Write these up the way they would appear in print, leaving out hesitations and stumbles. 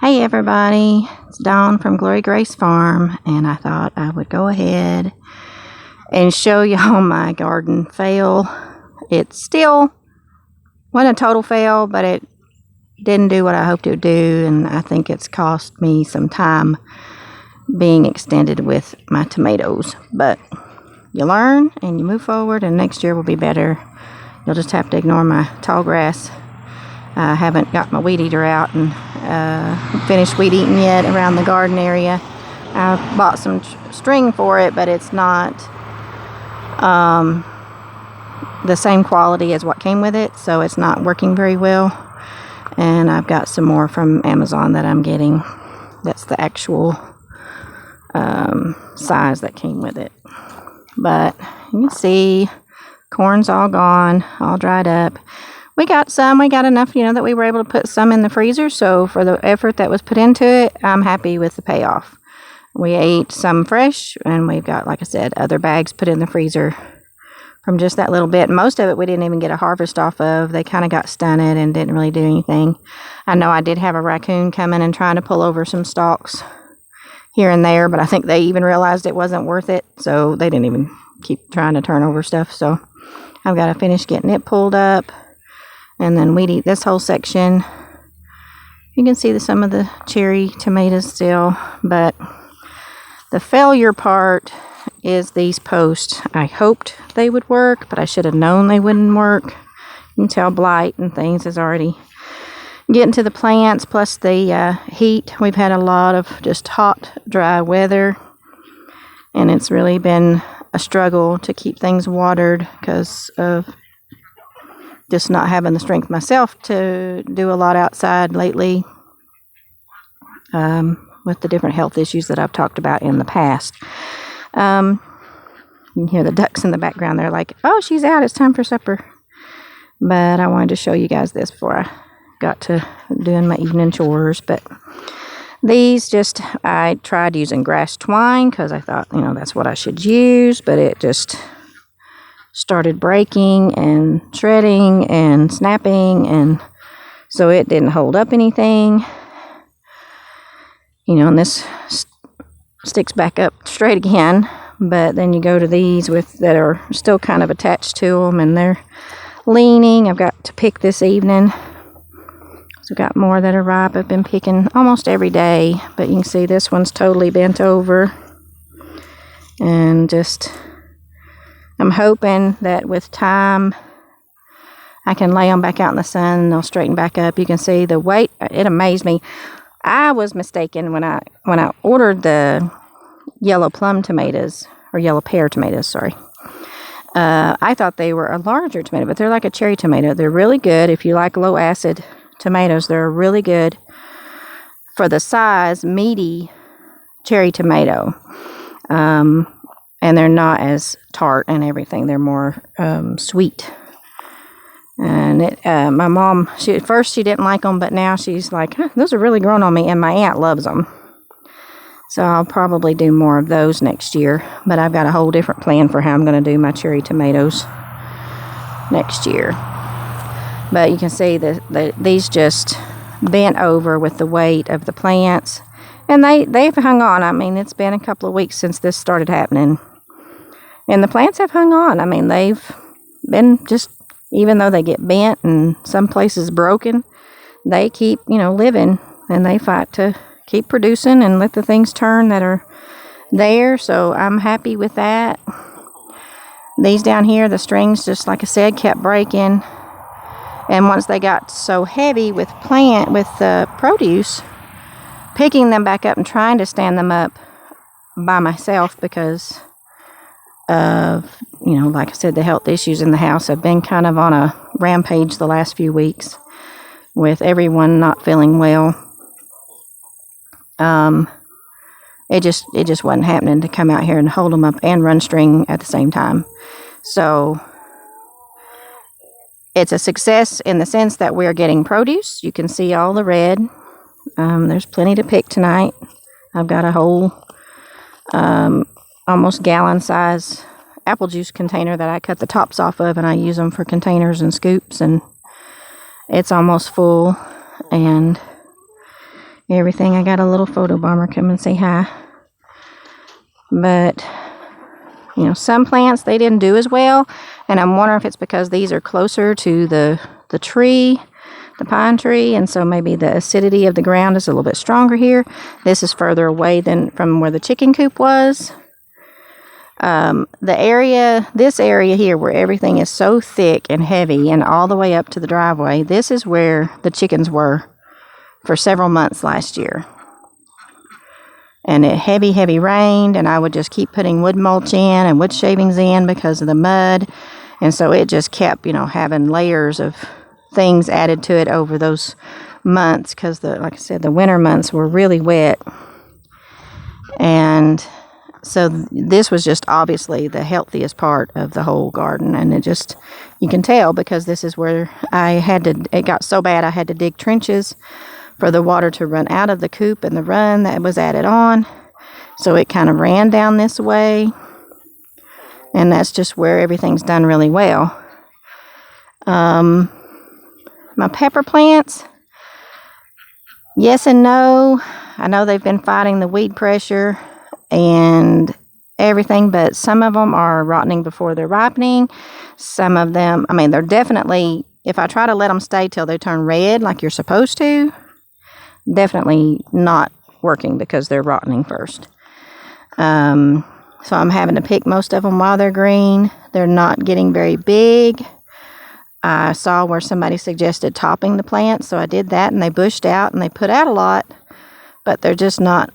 Hey everybody, it's Dawn from Glory Grace Farm, and I thought I would go ahead and show y'all my garden fail. It still wasn't a total fail, but it didn't do what I hoped it would do, and I think it's cost me some time being extended with my tomatoes. But you learn and you move forward, and next year will be better. You'll just have to ignore my tall grass. I haven't got my weed eater out and finished weed eating yet around the garden area. I bought some string for it, but it's not the same quality as what came with it, so it's not working very well. And I've got some more from Amazon that I'm getting. That's the actual size that came with it. But you can see corn's all gone, all dried up. We got enough, that we were able to put some in the freezer. So for the effort that was put into it, I'm happy with the payoff. We ate some fresh, and we've got, like I said, other bags put in the freezer from just that little bit. Most of it we didn't even get a harvest off of. They kind of got stunted and didn't really do anything. I know I did have a raccoon coming and trying to pull over some stalks here and there, but I think they even realized it wasn't worth it, so they didn't even keep trying to turn over stuff. So I've got to finish getting it pulled up. And then we'd eat this whole section. You can see some of the cherry tomatoes still, but the failure part is these posts. I hoped they would work, but I should have known they wouldn't work. You can tell blight and things is already getting to the plants, plus the heat. We've had a lot of just hot, dry weather, and it's really been a struggle to keep things watered because of just not having the strength myself to do a lot outside lately with the different health issues that I've talked about in the past. You can hear the ducks in the background. They're like, oh, she's out. It's time for supper. But I wanted to show you guys this before I got to doing my evening chores. But these I tried using grass twine because I thought, that's what I should use. But it just started breaking and shredding and snapping, and so it didn't hold up anything, and this sticks back up straight again. But then you go to these that are still kind of attached to them, and they're leaning. I've got to pick this evening, so I've got more that are ripe. I've been picking almost every day, but you can see this one's totally bent over, and I'm hoping that with time I can lay them back out in the sun and they'll straighten back up. You can see the weight. It amazed me. I was mistaken when I ordered the yellow plum tomatoes, or yellow pear tomatoes, sorry. I thought they were a larger tomato, but they're like a cherry tomato. They're really good. If you like low acid tomatoes, they're really good for the size, meaty cherry tomato. And they're not as tart and everything. They're more sweet. And my mom, at first she didn't like them, but now she's like, those are really growing on me. And my aunt loves them. So I'll probably do more of those next year. But I've got a whole different plan for how I'm going to do my cherry tomatoes next year. But you can see that these just bent over with the weight of the plants. And they've hung on. I mean, it's been a couple of weeks since this started happening. And the plants have hung on. I mean, they've been just, even though they get bent and some places broken, they keep, living. And they fight to keep producing and let the things turn that are there. So I'm happy with that. These down here, the strings, just like I said, kept breaking. And once they got so heavy with the produce, picking them back up and trying to stand them up by myself because of, like I said, the health issues in the house have been kind of on a rampage the last few weeks with everyone not feeling well. It just wasn't happening to come out here and hold them up and run string at the same time. So it's a success in the sense that we're getting produce. You can see all the red. There's plenty to pick tonight. I've got a whole almost gallon size apple juice container that I cut the tops off of, and I use them for containers and scoops, and it's almost full. And everything. I got a little photo bomber come and say hi. But, you know, some plants, they didn't do as well. And I'm wondering if it's because these are closer to the tree, the pine tree. And so maybe the acidity of the ground is a little bit stronger here. This is further away than from where the chicken coop was. This area here where everything is so thick and heavy and all the way up to the driveway, this is where the chickens were for several months last year. And it heavy rained, and I would just keep putting wood mulch in and wood shavings in because of the mud. And so it just kept, you know, having layers of things added to it over those months because, like I said, the winter months were really wet. And so this was just obviously the healthiest part of the whole garden. And it just, you can tell because this is where it got so bad I had to dig trenches for the water to run out of the coop and the run that was added on. So it kind of ran down this way. And that's just where everything's done really well. My pepper plants, yes and no. I know they've been fighting the weed pressure and everything, but some of them are rotting before they're ripening. Some of them, I mean, they're definitely, if I try to let them stay till they turn red like you're supposed to, definitely not working because they're rotting first. So I'm having to pick most of them while they're green. They're not getting very big. I saw where somebody suggested topping the plants, so I did that, and they bushed out and they put out a lot, but they're just not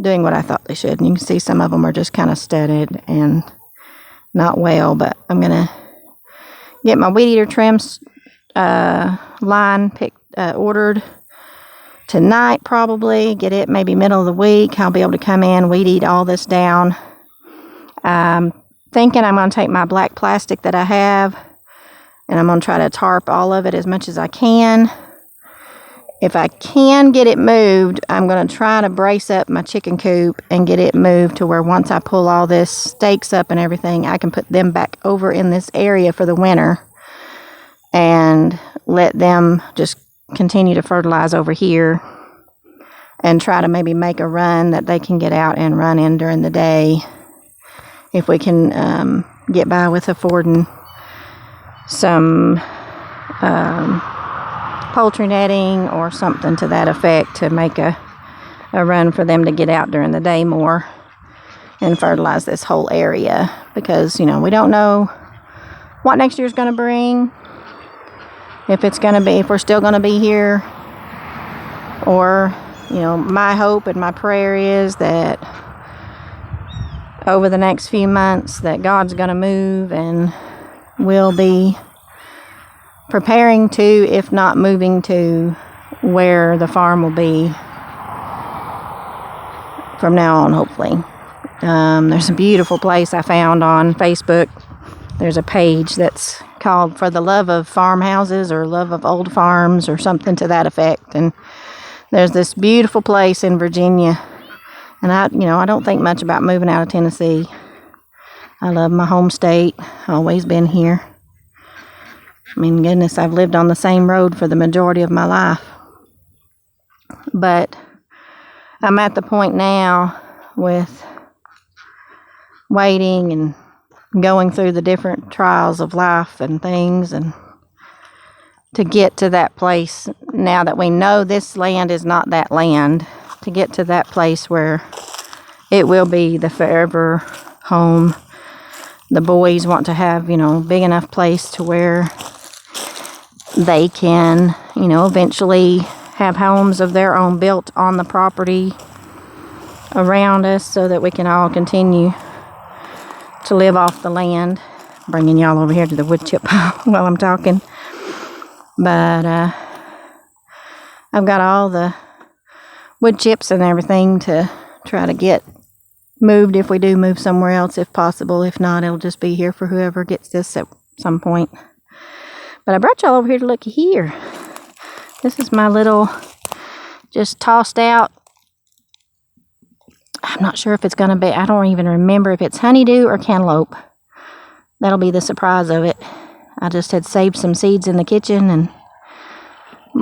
doing what I thought they should. And you can see some of them are just kind of studded and not well, but I'm going to get my weed eater trims line ordered tonight probably. Get it maybe middle of the week. I'll be able to come in, weed eat all this down. Thinking I'm going to take my black plastic that I have and I'm going to try to tarp all of it as much as I can. If I can get it moved, I'm going to try to brace up my chicken coop and get it moved to where once I pull all this stakes up and everything, I can put them back over in this area for the winter and let them just continue to fertilize over here and try to maybe make a run that they can get out and run in during the day if we can get by with affording some poultry netting or something to that effect to make a run for them to get out during the day more and fertilize this whole area, because, you know, we don't know what next year's going to bring, if we're still going to be here, or, you know, my hope and my prayer is that over the next few months that God's going to move and we'll be preparing to, if not moving to, where the farm will be from now on, hopefully. There's a beautiful place I found on Facebook. There's a page that's called For the Love of Farmhouses or Love of Old Farms or something to that effect. And there's this beautiful place in Virginia. And I don't think much about moving out of Tennessee. I love my home state. Always been here. I mean, goodness, I've lived on the same road for the majority of my life. But I'm at the point now with waiting and going through the different trials of life and things, and to get to that place, now that we know this land is not that land, to get to that place where it will be the forever home. The boys want to have, big enough place to where they can, eventually have homes of their own built on the property around us so that we can all continue to live off the land. I'm bringing y'all over here to the wood chip pile while I'm talking. But I've got all the wood chips and everything to try to get moved if we do move somewhere else, if possible. If not, it'll just be here for whoever gets this at some point. But I brought y'all over here to look here. This is my little, just tossed out, I'm not sure if it's going to be, I don't even remember if it's honeydew or cantaloupe. That'll be the surprise of it. I just had saved some seeds in the kitchen and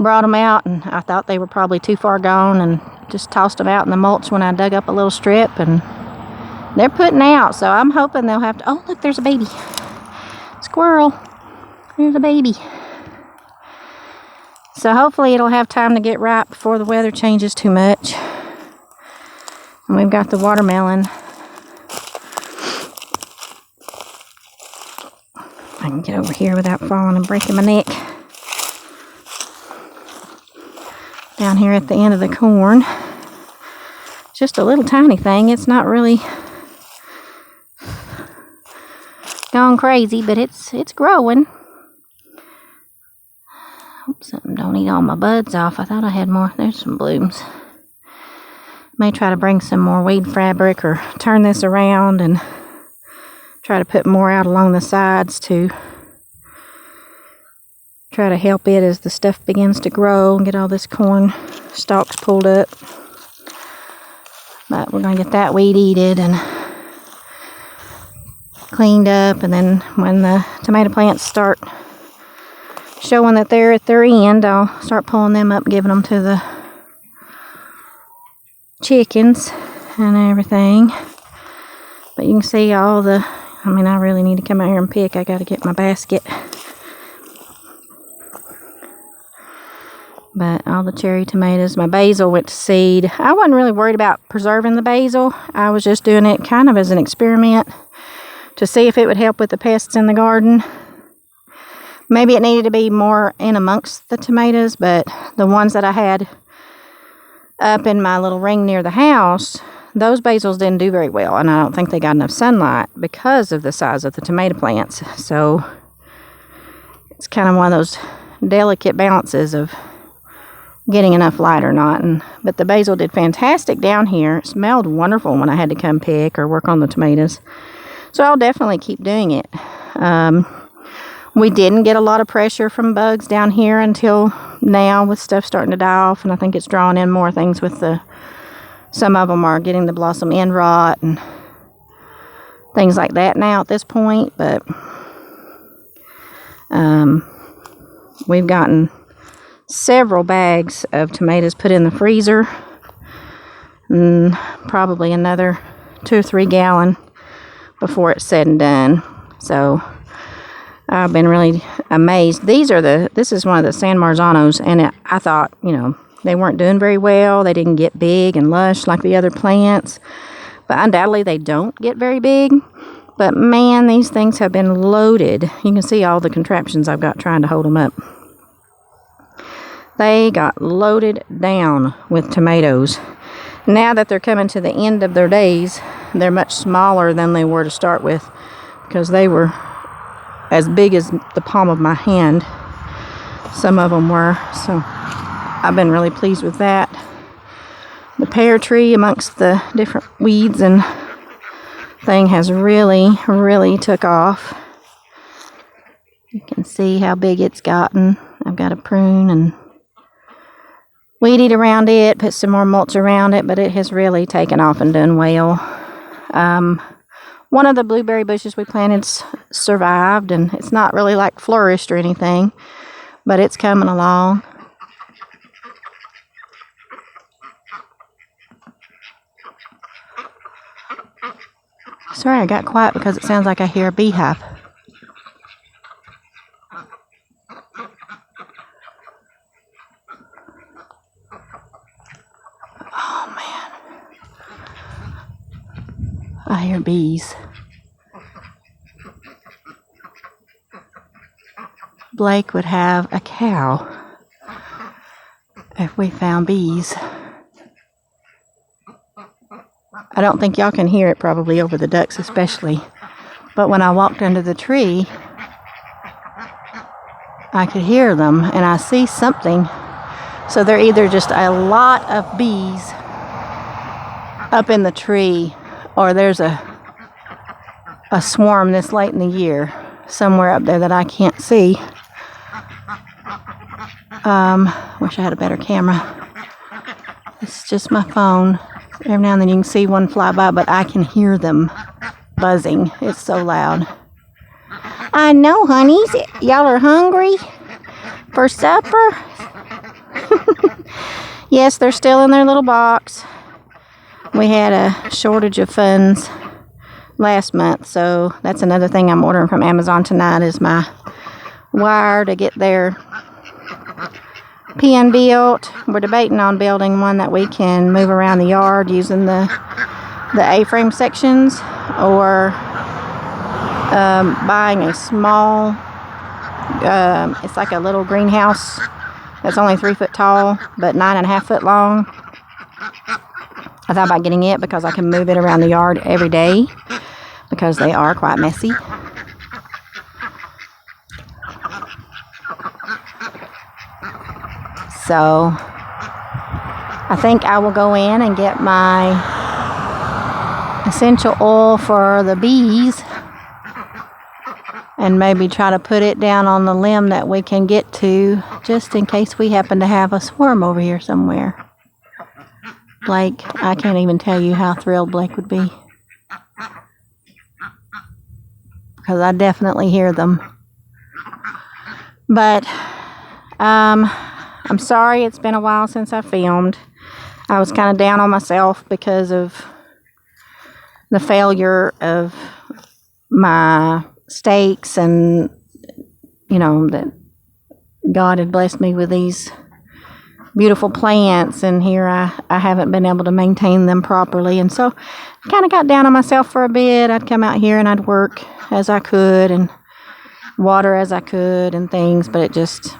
brought them out, and I thought they were probably too far gone, and just tossed them out in the mulch when I dug up a little strip, and they're putting out. So I'm hoping they'll have to. Oh, look, there's a baby squirrel. There's a baby. So hopefully it'll have time to get ripe before the weather changes too much. And we've got the watermelon. I can get over here without falling and breaking my neck. Down here at the end of the corn. Just a little tiny thing. It's not really gone crazy, but it's growing. Hope something don't eat all my buds off. I thought I had more. There's some blooms. May try to bring some more weed fabric or turn this around and try to put more out along the sides to try to help it as the stuff begins to grow and get all this corn stalks pulled up. But we're going to get that weed eated and cleaned up, and then when the tomato plants start showing that they're at their end, I'll start pulling them up, giving them to the chickens and everything. But you can see all the, I really need to come out here and pick. I got to get my basket. But all the cherry tomatoes, my basil went to seed. I wasn't really worried about preserving the basil. I was just doing it kind of as an experiment to see if it would help with the pests in the garden. Maybe it needed to be more in amongst the tomatoes, but the ones that I had up in my little ring near the house, those basils didn't do very well, and I don't think they got enough sunlight because of the size of the tomato plants. So it's kind of one of those delicate balances of getting enough light or not. But the basil did fantastic down here. It smelled wonderful when I had to come pick or work on the tomatoes. So I'll definitely keep doing it. We didn't get a lot of pressure from bugs down here until now, with stuff starting to die off, and I think it's drawing in more things with some of them are getting the blossom end rot and things like that now at this point. But we've gotten several bags of tomatoes put in the freezer, and probably another 2 or 3 gallon before it's said and done. So I've been really amazed. This is one of the San Marzanos, and I thought, they weren't doing very well. They didn't get big and lush like the other plants, but undoubtedly they don't get very big. But man, these things have been loaded. You can see all the contraptions I've got trying to hold them up. They got loaded down with tomatoes. Now that they're coming to the end of their days, they're much smaller than they were to start with, because they were as big as the palm of my hand. Some of them were. So I've been really pleased with that. The pear tree amongst the different weeds and thing has really, really took off. You can see how big it's gotten. I've got to prune and weed eat around it, put some more mulch around it, but it has really taken off and done well. One of the blueberry bushes we planted survived, and it's not really like flourished or anything, but it's coming along. Sorry, I got quiet because it sounds like I hear a beehive. Oh man, I hear bees. Blake would have a cow if we found bees. I don't think y'all can hear it probably over the ducks especially, but when I walked under the tree, I could hear them, and I see something. So they're either just a lot of bees up in the tree, or there's a swarm this late in the year somewhere up there that I can't see. Wish I had a better camera. It's just my phone. Every now and then you can see one fly by, but I can hear them buzzing. It's so loud. I know, honeys. Y'all are hungry for supper? Yes, they're still in their little box. We had a shortage of funds last month, so that's another thing I'm ordering from Amazon tonight is my wire to get their pen built. We're debating on building one that we can move around the yard using the A-frame sections, or buying a small, it's like a little greenhouse that's only 3 foot tall but 9.5 foot long. I thought about getting it because I can move it around the yard every day because they are quite messy. So I think I will go in and get my essential oil for the bees and maybe try to put it down on the limb that we can get to, just in case we happen to have a swarm over here somewhere. Blake, I can't even tell you how thrilled Blake would be, because I definitely hear them. But I'm sorry it's been a while since I filmed. I was kind of down on myself because of the failure of my stakes, and that God had blessed me with these beautiful plants, and here I haven't been able to maintain them properly. And so I kind of got down on myself for a bit. I'd come out here and I'd work as I could and water as I could and things, but it just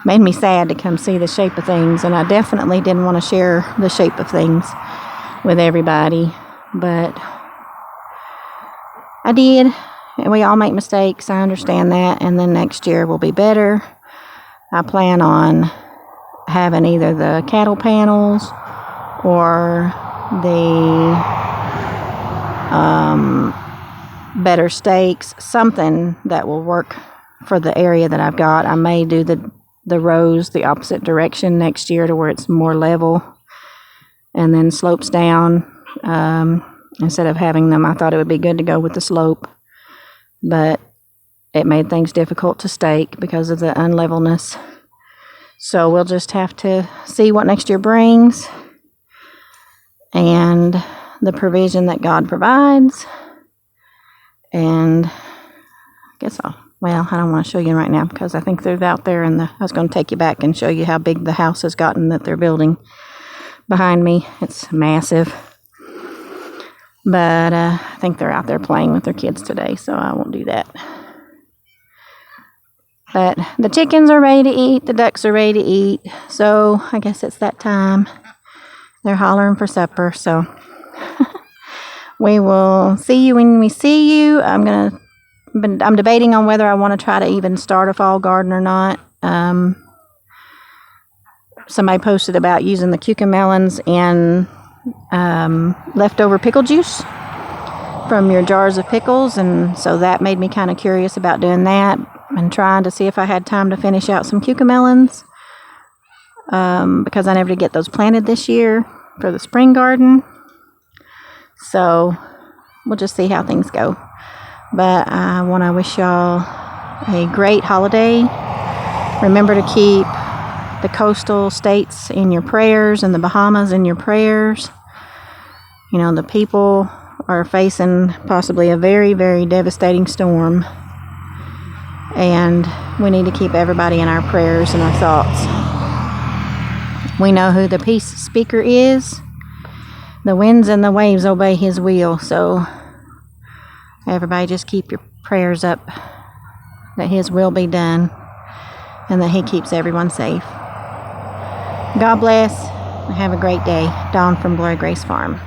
made me sad to come see the shape of things, and I definitely didn't want to share the shape of things with everybody, but I did, and we all make mistakes. I understand that, and then next year will be better. I plan on having either the cattle panels or the better stakes, something that will work for the area that I've got. I may do the rows the opposite direction next year to where it's more level and then slopes down. Instead of having them, I thought it would be good to go with the slope, but it made things difficult to stake because of the unlevelness. So we'll just have to see what next year brings and the provision that God provides. And I guess I don't want to show you right now because I think they're out there, and I was going to take you back and show you how big the house has gotten that they're building behind me. It's massive. But I think they're out there playing with their kids today, so I won't do that. But the chickens are ready to eat. The ducks are ready to eat. So I guess it's that time. They're hollering for supper. So we will see you when we see you. I'm debating on whether I want to try to even start a fall garden or not. Somebody posted about using the cucamelons in leftover pickle juice from your jars of pickles, and so that made me kind of curious about doing that and trying to see if I had time to finish out some cucamelons, because I never did get those planted this year for the spring garden. So we'll just see how things go. But I want to wish y'all a great holiday. Remember to keep the coastal states in your prayers and the Bahamas in your prayers. The people are facing possibly a very, very devastating storm. And we need to keep everybody in our prayers and our thoughts. We know who the peace speaker is. The winds and the waves obey his will. So everybody just keep your prayers up that his will be done and that he keeps everyone safe. God bless. Have a great day. Dawn from Glory Grace Farm.